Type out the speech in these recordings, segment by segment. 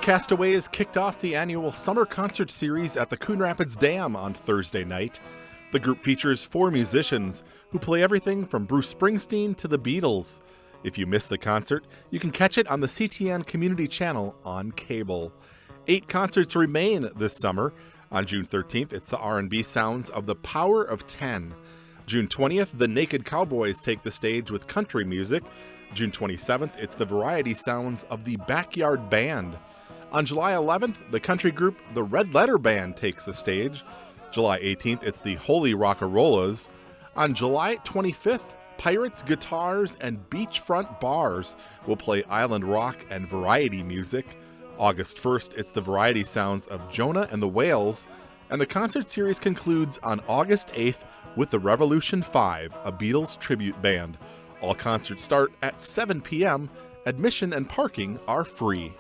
Castaways kicked off the annual summer concert series at the Coon Rapids Dam on Thursday night. The group features 4 musicians who play everything from Bruce Springsteen to the Beatles. If you missed the concert, you can catch it on the CTN Community Channel on cable. 8 concerts remain this summer. On June 13th, it's the R&B sounds of The Power of 10. June 20th, the Naked Cowboys take the stage with country music. June 27th, it's the variety sounds of the Backyard Band. On July 11th, the country group The Red Letter Band takes the stage. July 18th, it's the Holy Rockarollas. On July 25th, Pirates, Guitars, and Beachfront Bars will play island rock and variety music. August 1st, it's the variety sounds of Jonah and the Whales. And the concert series concludes on August 8th with the Revolution 5, a Beatles tribute band. All concerts start at 7 p.m. Admission and parking are free.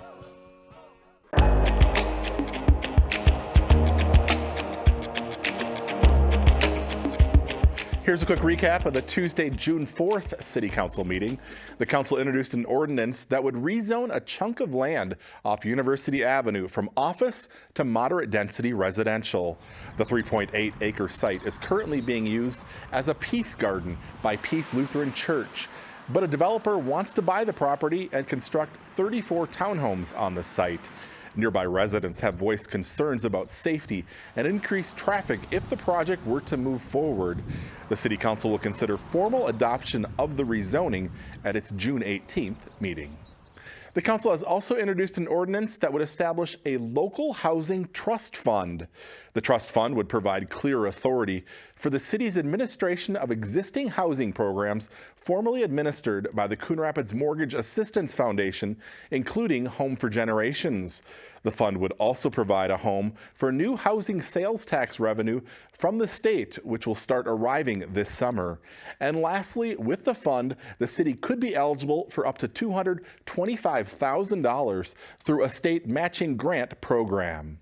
Here's a quick recap of the Tuesday, June 4th City Council meeting. The council introduced an ordinance that would rezone a chunk of land off University Avenue from office to moderate density residential. The 3.8-acre site is currently being used as a peace garden by Peace Lutheran Church. But a developer wants to buy the property and construct 34 townhomes on the site. Nearby residents have voiced concerns about safety and increased traffic if the project were to move forward. The City Council will consider formal adoption of the rezoning at its June 18th meeting. The council has also introduced an ordinance that would establish a local housing trust fund. The trust fund would provide clear authority for the city's administration of existing housing programs formerly administered by the Coon Rapids Mortgage Assistance Foundation, including Home for Generations. The fund would also provide a home for new housing sales tax revenue from the state, which will start arriving this summer. And lastly, with the fund, the city could be eligible for up to $225,000 through a state matching grant program.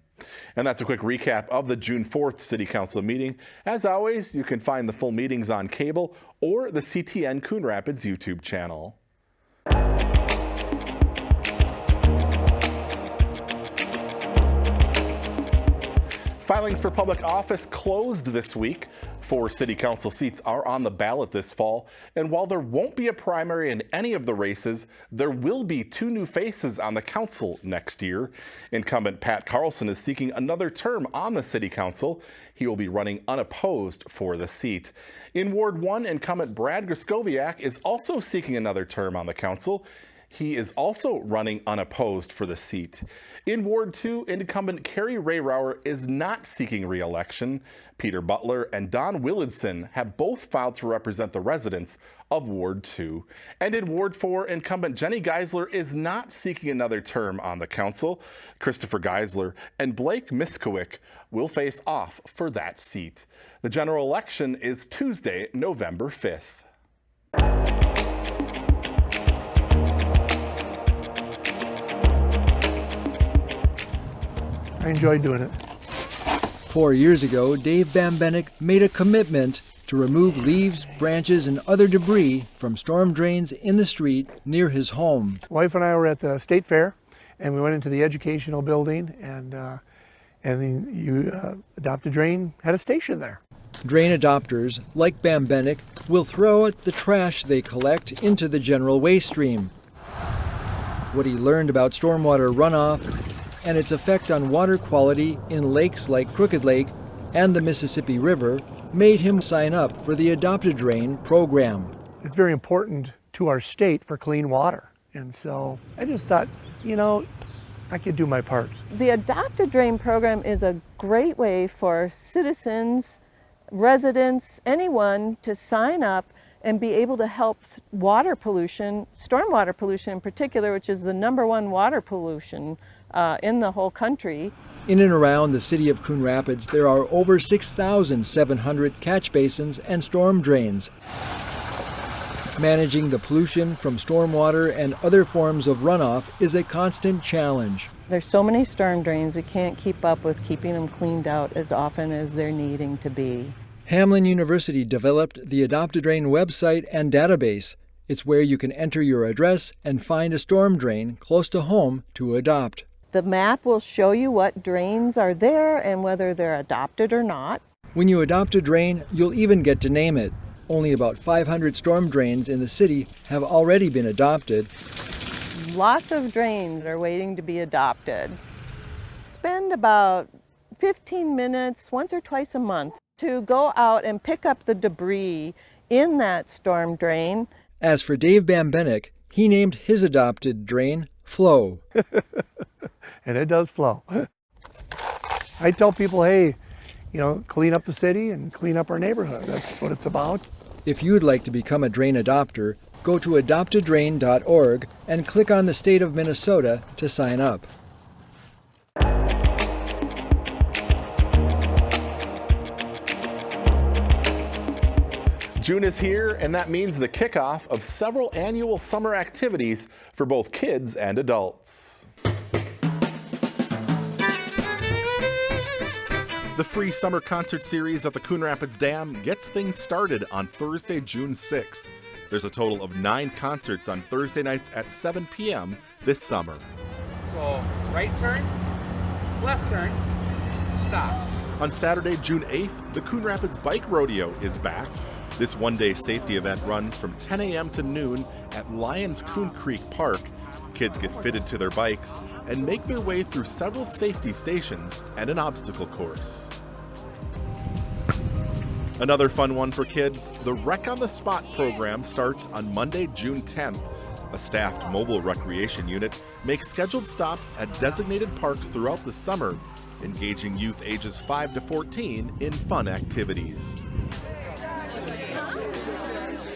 And that's a quick recap of the June 4th City Council meeting. As always, you can find the full meetings on cable or the CTN Coon Rapids YouTube channel. Filings for public office closed this week. 4 city council seats are on the ballot this fall, and while there won't be a primary in any of the races, there will be 2 new faces on the council next year. Incumbent Pat Carlson is seeking another term on the city council. He will be running unopposed for the seat. In Ward 1, incumbent Brad Griskowiak is also seeking another term on the council. He is also running unopposed for the seat. In Ward 2, incumbent Carrie Rayrauer is not seeking re-election. Peter Butler and Don Willardson have both filed to represent the residents of Ward 2. And in Ward 4, incumbent Jenny Geisler is not seeking another term on the council. Christopher Geisler and Blake Miskowick will face off for that seat. The general election is Tuesday, November 5th. I enjoy doing it. 4 years ago, Dave Bambenek made a commitment to remove leaves, branches, and other debris from storm drains in the street near his home. Wife and I were at the state fair, and we went into the educational building, and the Adopt a Drain had a station there. Drain adopters, like Bambenek, will throw out the trash they collect into the general waste stream. What he learned about stormwater runoff and its effect on water quality in lakes like Crooked Lake and the Mississippi River made him sign up for the Adopt a Drain program. It's very important to our state for clean water. And so I just thought, I could do my part. The Adopt a Drain program is a great way for citizens, residents, anyone to sign up and be able to help water pollution, stormwater pollution in particular, which is the #1 water pollution in the whole country. In and around the city of Coon Rapids, there are over 6,700 catch basins and storm drains. Managing the pollution from stormwater and other forms of runoff is a constant challenge. There's so many storm drains, we can't keep up with keeping them cleaned out as often as they're needing to be. Hamline University developed the Adopt a Drain website and database. It's where you can enter your address and find a storm drain close to home to adopt. The map will show you what drains are there and whether they're adopted or not. When you adopt a drain, you'll even get to name it. Only about 500 storm drains in the city have already been adopted. Lots of drains are waiting to be adopted. Spend about 15 minutes once or twice a month to go out and pick up the debris in that storm drain. As for Dave Bambenik, he named his adopted drain Flow. And it does flow. I tell people, hey, clean up the city and clean up our neighborhood. That's what it's about. If you'd like to become a drain adopter, go to adoptadrain.org and click on the state of Minnesota to sign up. June is here, and that means the kickoff of several annual summer activities for both kids and adults. The free summer concert series at the Coon Rapids Dam gets things started on Thursday, June 6th. There's a total of 9 concerts on Thursday nights at 7 p.m. this summer. So, right turn, left turn, stop. On Saturday, June 8th, the Coon Rapids Bike Rodeo is back. This one-day safety event runs from 10 a.m. to noon at Lyons Coon Creek Park. Kids get fitted to their bikes and make their way through several safety stations and an obstacle course. Another fun one for kids, the Rec on the Spot program starts on Monday, June 10th. A staffed mobile recreation unit makes scheduled stops at designated parks throughout the summer, engaging youth ages 5 to 14 in fun activities.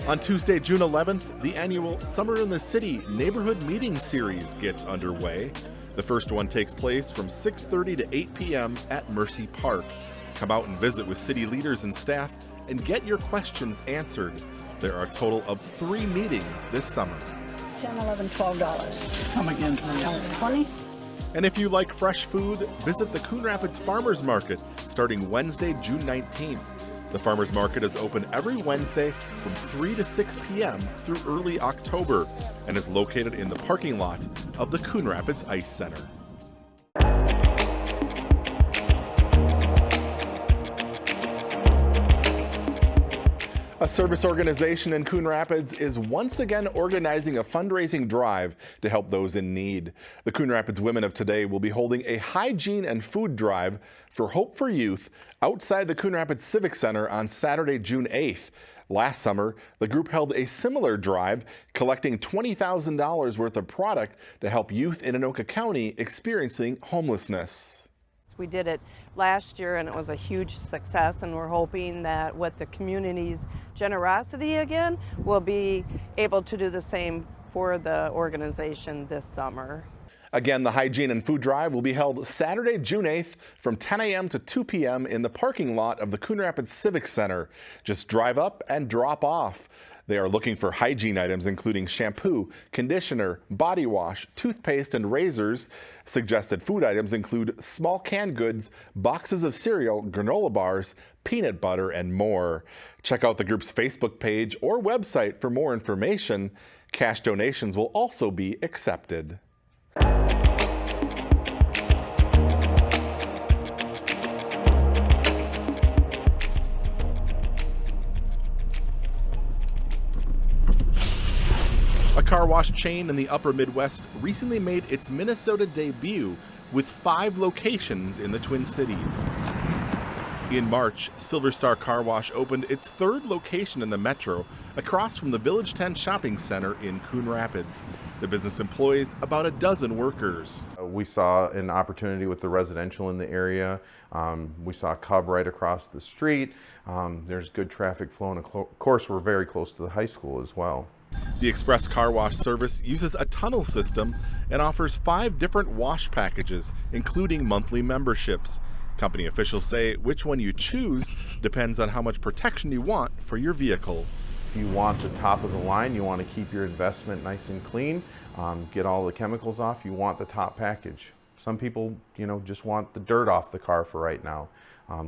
On Tuesday, June 11th, the annual Summer in the City Neighborhood Meeting Series gets underway. The first one takes place from 6:30 to 8 p.m. at Mercy Park. Come out and visit with city leaders and staff and get your questions answered. There are a total of 3 meetings this summer. $10, $11, $12. Come again, please. 20? And if you like fresh food, visit the Coon Rapids Farmers Market starting Wednesday, June 19th. The Farmers Market is open every Wednesday from 3 to 6 p.m. through early October and is located in the parking lot of the Coon Rapids Ice Center. A service organization in Coon Rapids is once again organizing a fundraising drive to help those in need. The Coon Rapids Women of Today will be holding a hygiene and food drive for Hope for Youth outside the Coon Rapids Civic Center on Saturday, June 8th. Last summer, the group held a similar drive, collecting $20,000 worth of product to help youth in Anoka County experiencing homelessness. We did it last year and it was a huge success, and we're hoping that with the community's generosity again, we'll be able to do the same for the organization this summer. Again, the hygiene and food drive will be held Saturday, June 8th from 10 a.m. to 2 p.m. in the parking lot of the Coon Rapids Civic Center. Just drive up and drop off. They are looking for hygiene items including shampoo, conditioner, body wash, toothpaste, and razors. Suggested food items include small canned goods, boxes of cereal, granola bars, peanut butter, and more. Check out the group's Facebook page or website for more information. Cash donations will also be accepted. A car wash chain in the upper Midwest recently made its Minnesota debut with 5 locations in the Twin Cities. In March, Silver Star Car Wash opened its 3rd location in the metro across from the Village 10 Shopping Center in Coon Rapids. The business employs about a dozen workers. We saw an opportunity with the residential in the area. We saw Cub right across the street. There's good traffic flow, and of course we're very close to the high school as well. The Express Car Wash service uses a tunnel system and offers 5 different wash packages, including monthly memberships. Company officials say which one you choose depends on how much protection you want for your vehicle. If you want the top of the line, you want to keep your investment nice and clean, get all the chemicals off, you want the top package. Some people, just want the dirt off the car for right now.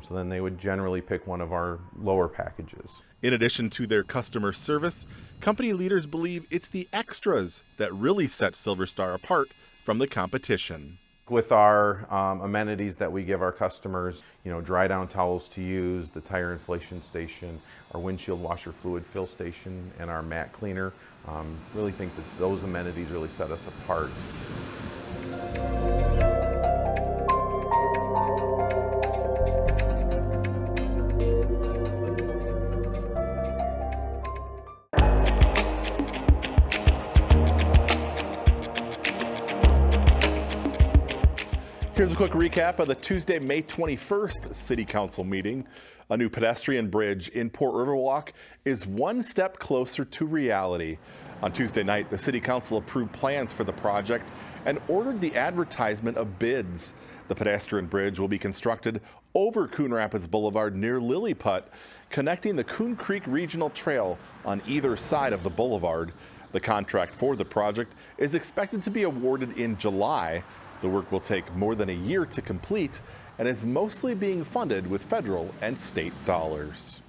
So then they would generally pick one of our lower packages. In addition to their customer service, company leaders believe it's the extras that really set Silver Star apart from the competition. With our amenities that we give our customers, you know, dry down towels to use, the tire inflation station, our windshield washer fluid fill station, and our mat cleaner, really think that those amenities really set us apart. Here's a quick recap of the Tuesday, May 21st City Council meeting. A new pedestrian bridge in Port Riverwalk is one step closer to reality. On Tuesday night, the City Council approved plans for the project and ordered the advertisement of bids. The pedestrian bridge will be constructed over Coon Rapids Boulevard near Lilliput, connecting the Coon Creek Regional Trail on either side of the boulevard. The contract for the project is expected to be awarded in July. The work will take more than a year to complete and is mostly being funded with federal and state dollars.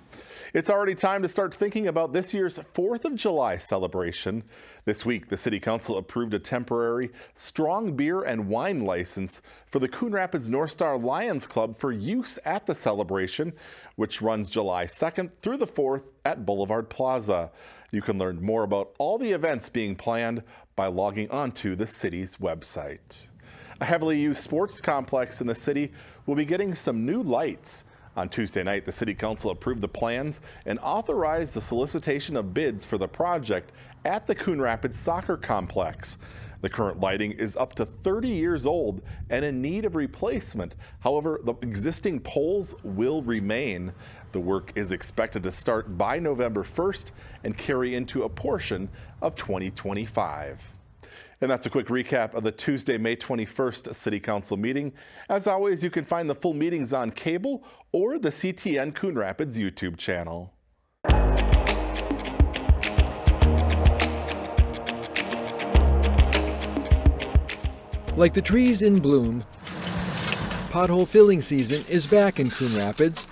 It's already time to start thinking about this year's 4th of July celebration. This week, the City Council approved a temporary strong beer and wine license for the Coon Rapids North Star Lions Club for use at the celebration, which runs July 2nd through the 4th at Boulevard Plaza. You can learn more about all the events being planned by logging onto the city's website. A heavily used sports complex in the city will be getting some new lights. On Tuesday night, the City Council approved the plans and authorized the solicitation of bids for the project at the Coon Rapids Soccer Complex. The current lighting is up to 30 years old and in need of replacement. However, the existing poles will remain. The work is expected to start by November 1st and carry into a portion of 2025. And that's a quick recap of the Tuesday, May 21st City Council meeting. As always, you can find the full meetings on cable or the CTN Coon Rapids YouTube channel. Like the trees in bloom, pothole filling season is back in Coon Rapids,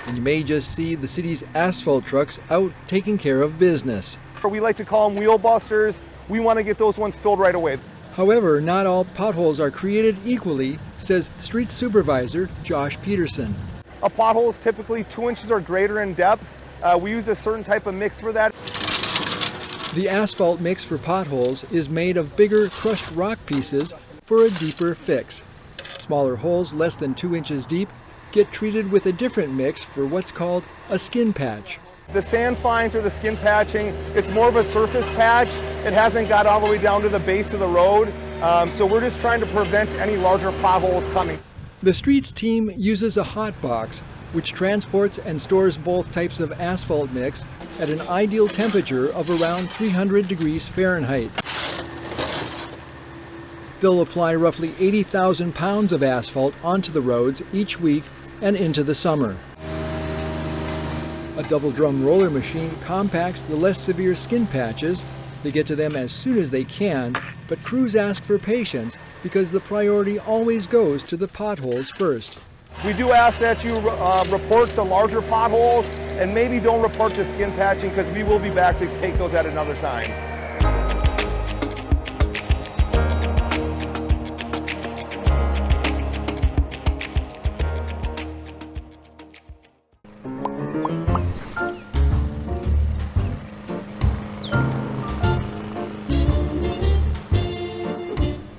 and you may just see the city's asphalt trucks out taking care of business. We like to call them wheel busters. We want to get those ones filled right away. However, not all potholes are created equally, says Street Supervisor Josh Peterson. A pothole is typically 2 inches or greater in depth. We use a certain type of mix for that. The asphalt mix for potholes is made of bigger crushed rock pieces for a deeper fix. Smaller holes less than 2 inches deep get treated with a different mix for what's called a skin patch. The sand fines or the skin patching, it's more of a surface patch. It hasn't got all the way down to the base of the road. So we're just trying to prevent any larger potholes coming. The streets team uses a hot box, which transports and stores both types of asphalt mix at an ideal temperature of around 300 degrees Fahrenheit. They'll apply roughly 80,000 pounds of asphalt onto the roads each week and into the summer. A double drum roller machine compacts the less severe skin patches. They get to them as soon as they can, but crews ask for patience because the priority always goes to the potholes first. We do ask that you report the larger potholes and maybe don't report the skin patching because we will be back to take those at another time.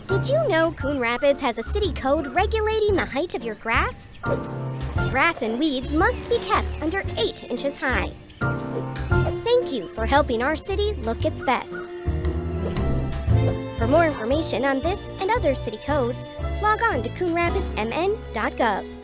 Did you know Coon Rapids has a city code regulating the height of your grass? Grass and weeds must be kept under 8 inches high. Thank you for helping our city look its best. For more information on this and other city codes, log on to coonrapidsmn.gov.